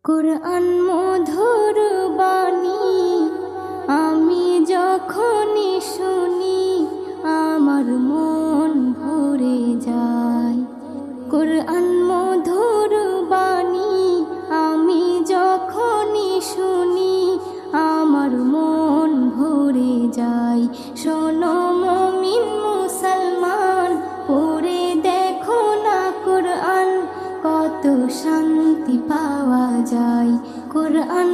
কুরআন মধুর বাণী আমি যখনই শুনি আমার মন ভরে যায়। কুরআন মধুর বাণী আমি যখনই শুনি আমার মন ভরে যায়। শোনো মুমিন মুসলমান, পড়ে দেখো না কুরআন, কত শান্তি পাওয়া যায়। কুরআন